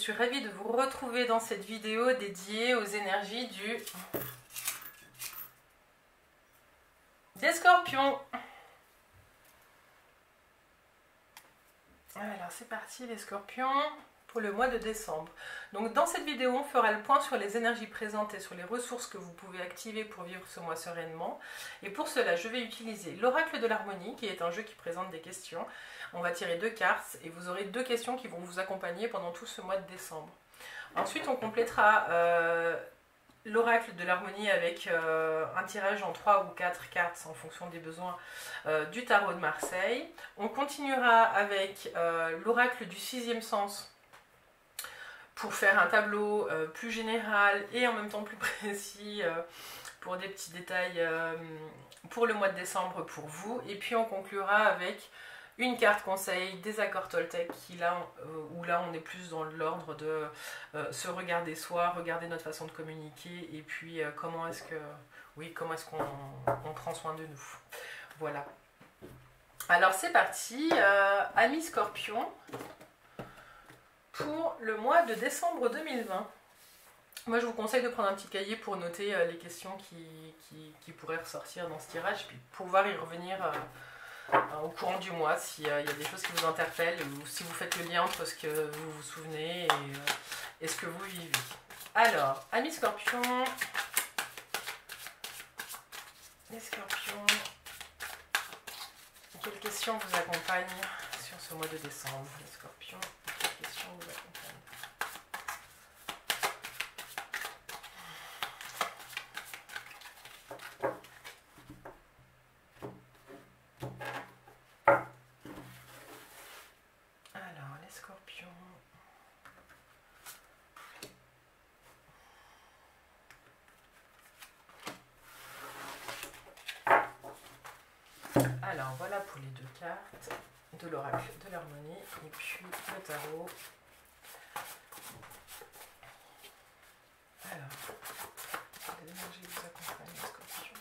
suis ravie de vous retrouver dans cette vidéo dédiée aux énergies des scorpions. Alors c'est parti les scorpions pour le mois de décembre. Donc dans cette vidéo on fera le point sur les énergies présentes et sur les ressources que vous pouvez activer pour vivre ce mois sereinement. Et pour cela je vais utiliser l'oracle de l'harmonie qui est un jeu qui présente des questions. On va tirer 2 cartes et vous aurez 2 questions qui vont vous accompagner pendant tout ce mois de décembre. Ensuite on complétera l'oracle de l'harmonie avec un tirage en 3 ou 4 cartes en fonction des besoins du tarot de Marseille. On continuera avec l'oracle du 6e sens pour faire un tableau plus général et en même temps plus précis pour des petits détails pour le mois de décembre pour vous. Et puis on conclura avec une carte conseil des accords Toltec où là on est plus dans l'ordre de se regarder soi, regarder notre façon de communiquer et puis comment est-ce qu'on prend soin de nous. Voilà. Alors c'est parti, amis scorpions, pour le mois de décembre 2020. Moi je vous conseille de prendre un petit cahier pour noter les questions qui pourraient ressortir dans ce tirage, puis pouvoir y revenir au courant du mois s'il y a des choses qui vous interpellent ou si vous faites le lien entre ce que vous vous souvenez et ce que vous vivez. Alors, amis scorpions, les scorpions, quelles questions vous accompagnent sur ce mois de décembre? Les scorpions, quelles questions vous accompagnent? Alors voilà pour les 2 cartes de l'oracle de l'harmonie et puis le tarot. Alors, quelle énergie vous accompagne les scorpions?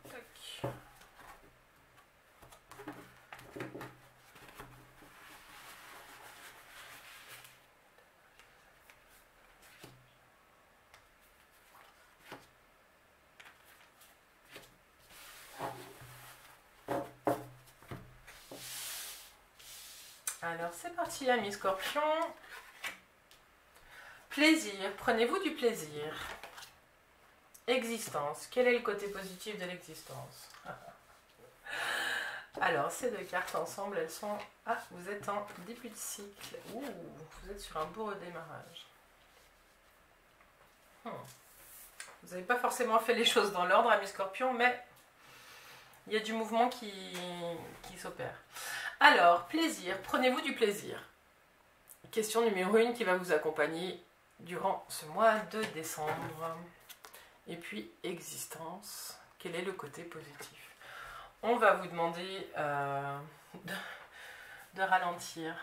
Tac. Alors c'est parti amis scorpions. Plaisir, prenez-vous du plaisir. Existence, quel est le côté positif de l'existence? Alors ces 2 cartes ensemble, elles sont... Ah, vous êtes en début de cycle. Ouh, vous êtes sur un beau redémarrage. Vous n'avez pas forcément fait les choses dans l'ordre amis scorpions, mais il y a du mouvement qui s'opère. Alors, plaisir, prenez-vous du plaisir. Question numéro 1 qui va vous accompagner durant ce mois de décembre. Et puis, existence, quel est le côté positif? On va vous demander de ralentir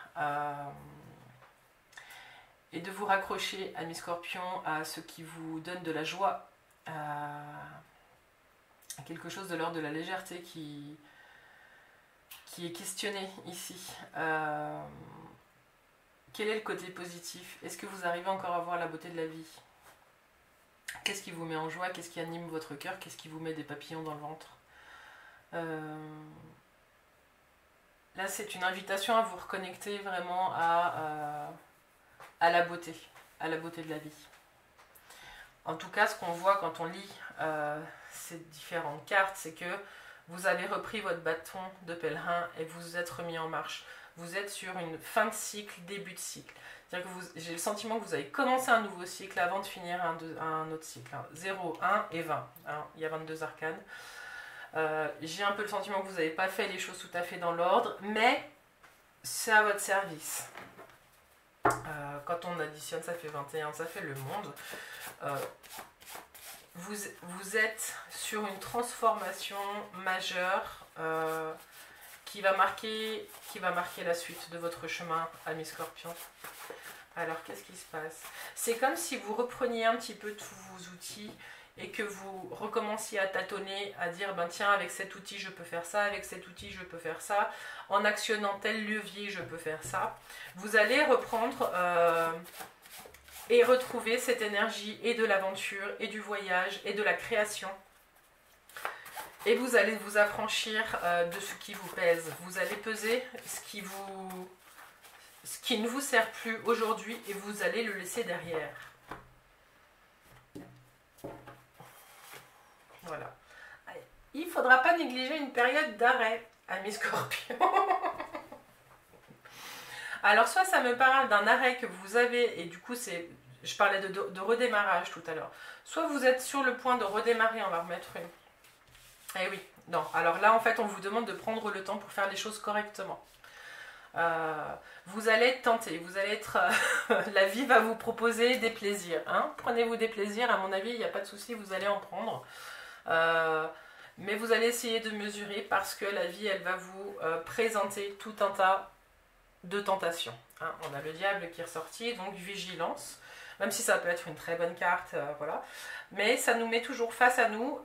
et de vous raccrocher, amis scorpions, à ce qui vous donne de la joie, à quelque chose de l'ordre de la légèreté qui est questionné ici. Quel est le côté positif? Est-ce que vous arrivez encore à voir la beauté de la vie? Qu'est-ce qui vous met en joie? Qu'est-ce qui anime votre cœur? Qu'est-ce qui vous met des papillons dans le ventre? Là, c'est une invitation à vous reconnecter vraiment à la beauté de la vie. En tout cas, ce qu'on voit quand on lit ces différentes cartes, c'est que vous avez repris votre bâton de pèlerin et vous vous êtes remis en marche. Vous êtes sur une fin de cycle, début de cycle. C'est-à-dire que j'ai le sentiment que vous avez commencé un nouveau cycle avant de finir un autre cycle. 0, 1 et 20. Il y a 22 arcanes. J'ai un peu le sentiment que vous n'avez pas fait les choses tout à fait dans l'ordre, mais c'est à votre service. Quand on additionne, ça fait 21, ça fait le monde. Vous êtes sur une transformation majeure qui va marquer la suite de votre chemin, amis scorpions. Alors, qu'est-ce qui se passe? C'est comme si vous repreniez un petit peu tous vos outils et que vous recommenciez à tâtonner, à dire ben tiens, avec cet outil je peux faire ça, avec cet outil je peux faire ça, en actionnant tel levier je peux faire ça, vous allez reprendre et retrouver cette énergie et de l'aventure et du voyage et de la création. Et vous allez vous affranchir de ce qui vous pèse. Vous allez peser ce qui ne vous sert plus aujourd'hui et vous allez le laisser derrière. Voilà. Il ne faudra pas négliger une période d'arrêt, amis Scorpion. Alors soit ça me parle d'un arrêt que vous avez, et du coup c'est, je parlais de redémarrage tout à l'heure, soit vous êtes sur le point de redémarrer, on va remettre une. Eh oui, non, alors là en fait on vous demande de prendre le temps pour faire les choses correctement. Vous allez être tenté, vous allez être, la vie va vous proposer des plaisirs, hein. Prenez-vous des plaisirs, à mon avis il n'y a pas de souci, vous allez en prendre. Mais vous allez essayer de mesurer parce que la vie elle va vous présenter tout un tas de tentations. Hein. On a le diable qui est ressorti, donc vigilance, même si ça peut être une très bonne carte, voilà. Mais ça nous met toujours face à nous,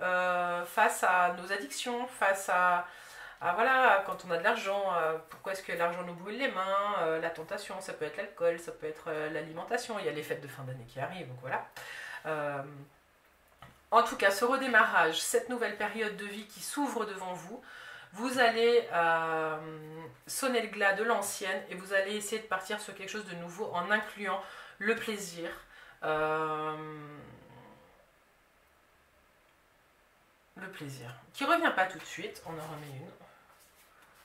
face à nos addictions, face à voilà, quand on a de l'argent, pourquoi est-ce que l'argent nous brûle les mains, la tentation, ça peut être l'alcool, ça peut être l'alimentation, il y a les fêtes de fin d'année qui arrivent, donc voilà. En tout cas, ce redémarrage, cette nouvelle période de vie qui s'ouvre devant vous, vous allez sonner le glas de l'ancienne et vous allez essayer de partir sur quelque chose de nouveau en incluant le plaisir. Le plaisir. Qui ne revient pas tout de suite, on en remet une.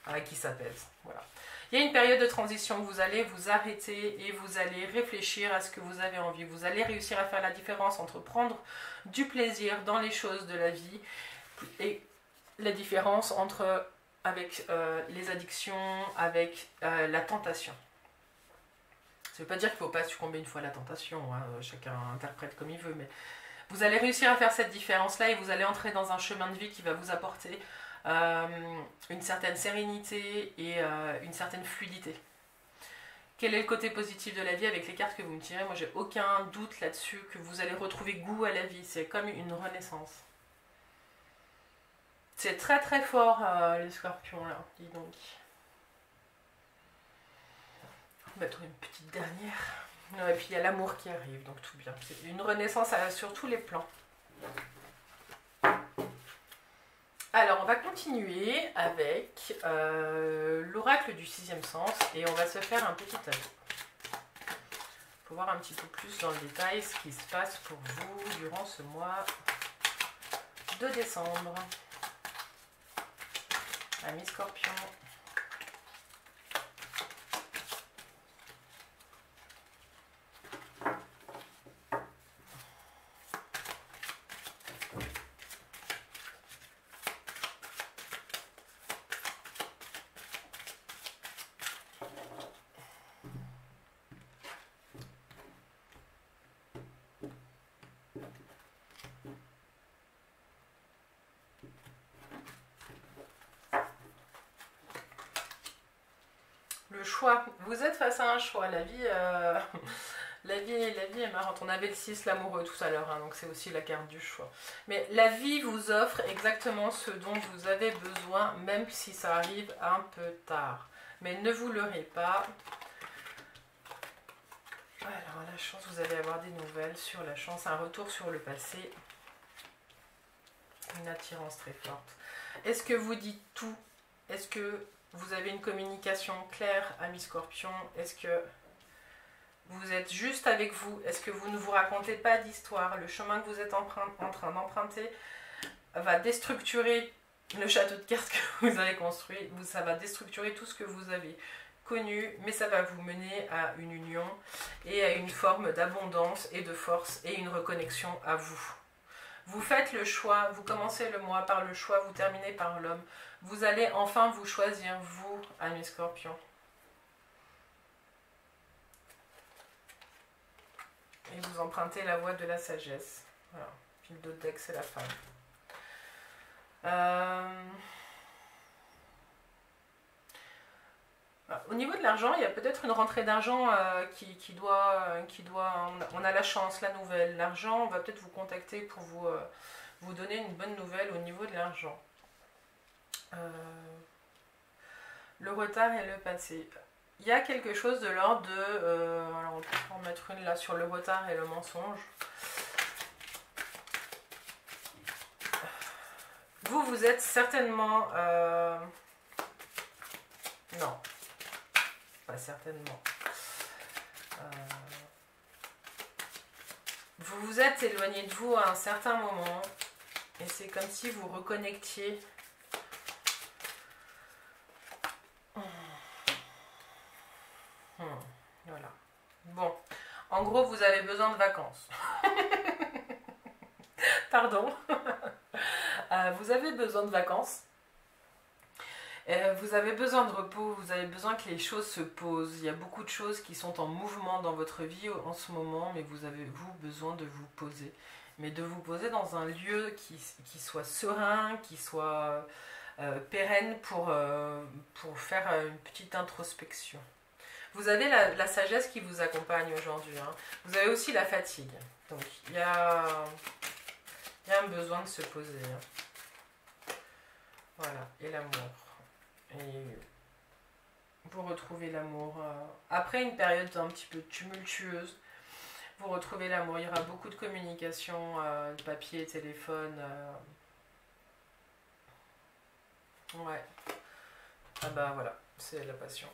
Avec qui s'apaise. Voilà. Il y a une période de transition où vous allez vous arrêter et vous allez réfléchir à ce que vous avez envie. Vous allez réussir à faire la différence entre prendre du plaisir dans les choses de la vie et la différence entre avec les addictions, avec la tentation. Ça ne veut pas dire qu'il ne faut pas succomber une fois à la tentation, hein, chacun interprète comme il veut, mais vous allez réussir à faire cette différence-là et vous allez entrer dans un chemin de vie qui va vous apporter une certaine sérénité et une certaine fluidité. Quel est le côté positif de la vie avec les cartes que vous me tirez? Moi, j'ai aucun doute là-dessus que vous allez retrouver goût à la vie. C'est comme une renaissance. C'est très très fort, les scorpions, là. Dis donc. On va trouver une petite dernière. Et puis, il y a l'amour qui arrive, donc tout bien. C'est une renaissance sur tous les plans. Alors, on va continuer avec l'oracle du sixième sens et on va se faire un petit tableau. Pour voir un petit peu plus dans le détail ce qui se passe pour vous durant ce mois de décembre. Amis Scorpion. Le choix. Vous êtes face à un choix. La vie, la vie est marrante. On avait le 6, l'amoureux tout à l'heure, hein, donc c'est aussi la carte du choix. Mais la vie vous offre exactement ce dont vous avez besoin, même si ça arrive un peu tard. Mais ne vous leurrez pas. Alors la chance, vous allez avoir des nouvelles sur la chance, un retour sur le passé. Une attirance très forte. Est-ce que vous dites tout? Est-ce que vous avez une communication claire, amis Scorpion? Est-ce que vous êtes juste avec vous? Est-ce que vous ne vous racontez pas d'histoire? Le chemin que vous êtes en train d'emprunter va déstructurer le château de cartes que vous avez construit. Ça va déstructurer tout ce que vous avez connu, mais ça va vous mener à une union et à une forme d'abondance et de force et une reconnexion à vous. Vous faites le choix, vous commencez le mois par le choix, vous terminez par l'homme. Vous allez enfin vous choisir, vous, amis Scorpions. Et vous empruntez la voie de la sagesse. Voilà. Puis le d'autres deck, c'est la femme. Au niveau de l'argent, il y a peut-être une rentrée d'argent qui doit... On a la chance, la nouvelle. L'argent, on va peut-être vous contacter pour vous donner une bonne nouvelle au niveau de l'argent. Le retard et le passé. Il y a quelque chose de l'ordre de... alors on peut en mettre une là sur le retard et le mensonge. Vous êtes certainement... non. Pas certainement. Vous vous êtes éloigné de vous à un certain moment. Et c'est comme si vous reconnectiez. Voilà. Bon. En gros, vous avez besoin de vacances. Pardon. Vous avez besoin de vacances. Vous avez besoin de repos, vous avez besoin que les choses se posent. Il y a beaucoup de choses qui sont en mouvement dans votre vie en ce moment, mais vous avez besoin de vous poser. Mais de vous poser dans un lieu qui soit serein, qui soit pérenne pour faire une petite introspection. Vous avez la sagesse qui vous accompagne aujourd'hui. Hein. Vous avez aussi la fatigue. Donc il y a un besoin de se poser. Hein. Voilà, et l'amour. Et vous retrouvez l'amour. Après une période un petit peu tumultueuse, vous retrouvez l'amour. Il y aura beaucoup de communication, papier, téléphone. Ouais. Ah bah voilà, c'est la passion.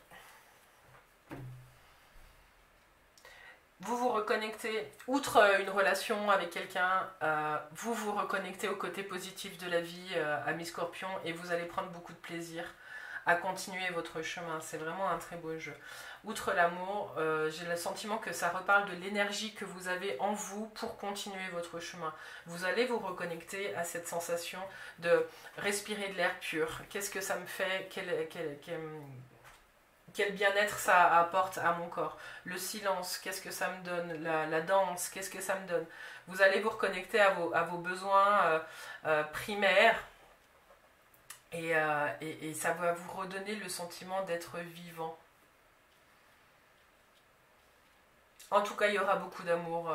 Vous vous reconnectez, outre une relation avec quelqu'un, vous vous reconnectez au côté positif de la vie, amis Scorpion, et vous allez prendre beaucoup de plaisir à continuer votre chemin. C'est vraiment un très beau jeu. Outre l'amour, j'ai le sentiment que ça reparle de l'énergie que vous avez en vous pour continuer votre chemin. Vous allez vous reconnecter à cette sensation de respirer de l'air pur. Qu'est-ce que ça me fait? Quel bien-être ça apporte à mon corps. Le silence, qu'est-ce que ça me donne? La danse, qu'est-ce que ça me donne? Vous allez vous reconnecter à vos besoins primaires. Et ça va vous redonner le sentiment d'être vivant. En tout cas, il y aura beaucoup d'amour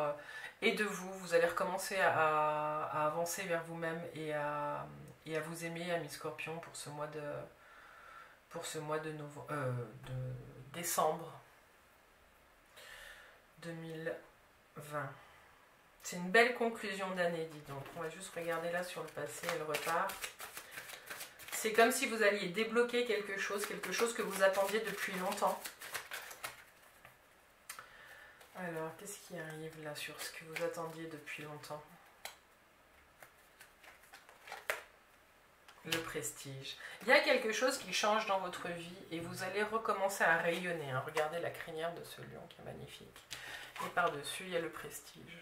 et de vous. Vous allez recommencer à avancer vers vous-même et à vous aimer, amis Scorpion, pour ce mois de décembre 2020. C'est une belle conclusion d'année, dis donc. On va juste regarder là sur le passé et le retard. C'est comme si vous alliez débloquer quelque chose que vous attendiez depuis longtemps. Alors, qu'est-ce qui arrive là sur ce que vous attendiez depuis longtemps? Le prestige. Il y a quelque chose qui change dans votre vie et vous allez recommencer à rayonner. Hein. Regardez la crinière de ce lion qui est magnifique. Et par-dessus, il y a le prestige.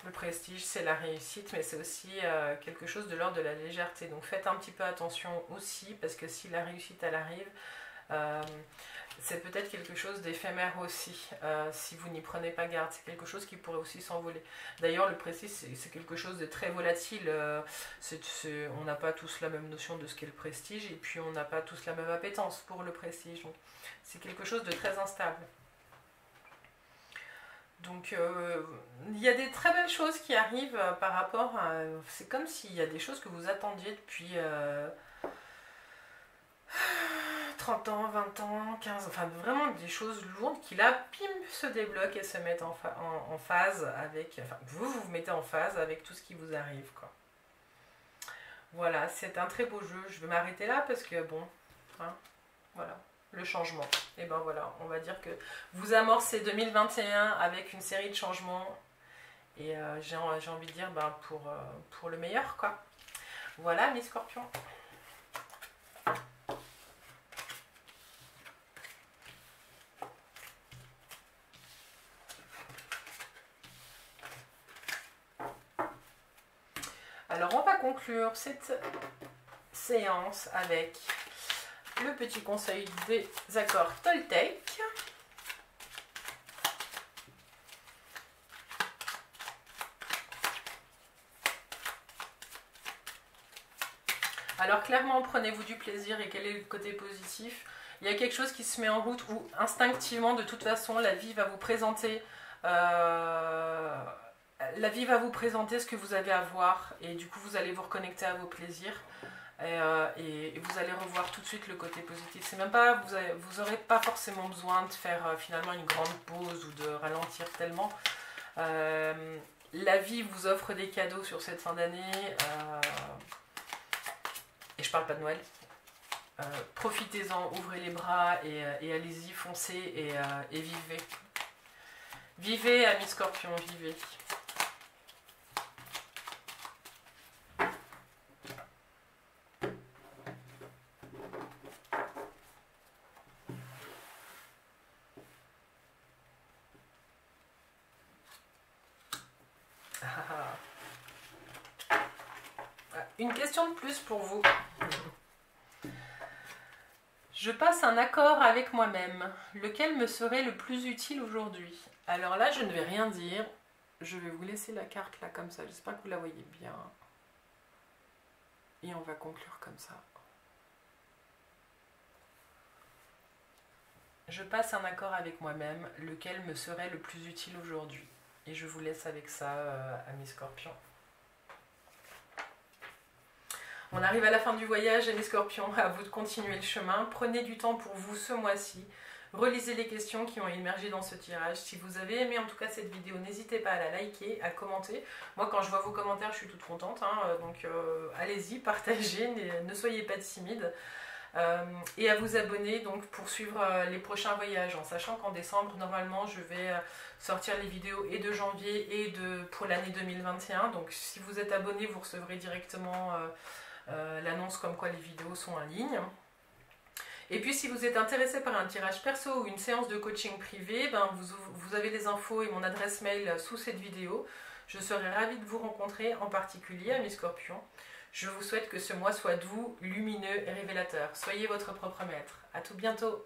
Le prestige, c'est la réussite, mais c'est aussi quelque chose de l'ordre de la légèreté. Donc faites un petit peu attention aussi, parce que si la réussite, elle arrive, c'est peut-être quelque chose d'éphémère aussi, si vous n'y prenez pas garde. C'est quelque chose qui pourrait aussi s'envoler. D'ailleurs, le prestige, c'est quelque chose de très volatile. On n'a pas tous la même notion de ce qu'est le prestige, et puis on n'a pas tous la même appétence pour le prestige. C'est quelque chose de très instable. Donc, il y a des très belles choses qui arrivent par rapport à... C'est comme s'il y a des choses que vous attendiez depuis 30 ans, 20 ans, 15... Enfin, vraiment des choses lourdes qui là, pim, se débloquent et se mettent en phase avec... Enfin, vous mettez en phase avec tout ce qui vous arrive, quoi. Voilà, c'est un très beau jeu. Je vais m'arrêter là parce que, bon, hein, voilà. Le changement. Et ben voilà, on va dire que vous amorcez 2021 avec une série de changements et j'ai envie de dire pour le meilleur, quoi. Voilà, mes Scorpions. Alors on va conclure cette séance avec le petit conseil des accords Toltec. Alors clairement, prenez-vous du plaisir et quel est le côté positif? Il y a quelque chose qui se met en route où instinctivement, de toute façon, la vie va vous présenter ce que vous avez à voir et du coup vous allez vous reconnecter à vos plaisirs et vous allez revoir tout de suite le côté positif. C'est même pas, vous n'aurez pas forcément besoin de faire finalement une grande pause ou de ralentir tellement. La vie vous offre des cadeaux sur cette fin d'année et je parle pas de Noël. Profitez-en, ouvrez les bras et allez-y, foncez et vivez. Vivez, amis Scorpions, vivez. Une question de plus pour vous. Je passe un accord avec moi-même. Lequel me serait le plus utile aujourd'hui? Alors là, je ne vais rien dire. Je vais vous laisser la carte là comme ça. J'espère que vous la voyez bien. Et on va conclure comme ça. Je passe un accord avec moi-même. Lequel me serait le plus utile aujourd'hui? Et je vous laisse avec ça, amis Scorpions. On arrive à la fin du voyage, amis Scorpions, à vous de continuer le chemin. Prenez du temps pour vous ce mois-ci. Relisez les questions qui ont émergé dans ce tirage. Si vous avez aimé en tout cas cette vidéo, n'hésitez pas à la liker, à commenter. Moi, quand je vois vos commentaires, je suis toute contente. Donc allez-y, partagez, ne soyez pas timides. Et à vous abonner donc pour suivre les prochains voyages, en sachant qu'en décembre, normalement, je vais sortir les vidéos et de janvier et pour l'année 2021. Donc si vous êtes abonné, vous recevrez directement l'annonce comme quoi les vidéos sont en ligne. Et puis si vous êtes intéressé par un tirage perso ou une séance de coaching privé, vous avez les infos et mon adresse mail sous cette vidéo. Je serai ravie de vous rencontrer, en particulier amis Scorpions. Je vous souhaite que ce mois soit doux, lumineux et révélateur. Soyez votre propre maître. À tout bientôt.